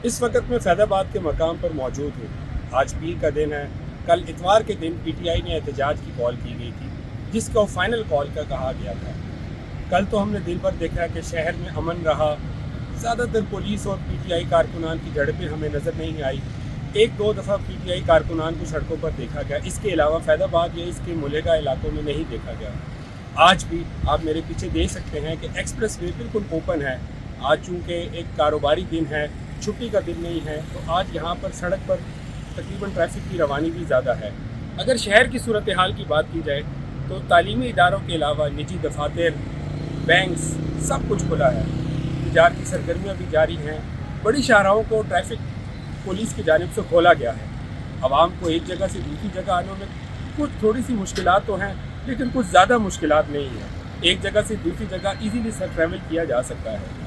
اس وقت میں فیض آباد کے مقام پر موجود ہوں۔ آج پیر کا دن ہے۔ کل اتوار کے دن پی ٹی آئی نے احتجاج کی کال کی گئی تھی، جس کو فائنل کال کا کہا گیا تھا۔ کل تو ہم نے دن بھر دیکھا کہ شہر میں امن رہا، زیادہ تر پولیس اور پی ٹی آئی کارکنان کی جھڑپیں ہمیں نظر نہیں آئی۔ ایک دو دفعہ پی ٹی آئی کارکنان کو سڑکوں پر دیکھا گیا، اس کے علاوہ فیض آباد یا اس کے ملیگا علاقوں میں نہیں دیکھا گیا۔ آج بھی آپ میرے پیچھے دیکھ سکتے ہیں کہ ایکسپریس وے بالکل اوپن ہے۔ آج چونکہ ایک کاروباری دن ہے، چھٹی کا دن نہیں ہے، تو آج یہاں پر سڑک پر تقریباً ٹریفک کی روانی بھی زیادہ ہے۔ اگر شہر کی صورتحال کی بات کی جائے تو تعلیمی اداروں کے علاوہ نجی دفاتر، بینکس، سب کچھ کھلا ہے۔ تجارتی سرگرمیاں بھی جاری ہیں۔ بڑی شاہراہوں کو ٹریفک پولیس کی جانب سے کھولا گیا ہے۔ عوام کو ایک جگہ سے دوسری جگہ آنے میں کچھ تھوڑی سی مشکلات تو ہیں، لیکن کچھ زیادہ مشکلات نہیں ہیں۔ ایک جگہ سے دوسری جگہ ایزیلی ٹریول کیا جا سکتا ہے۔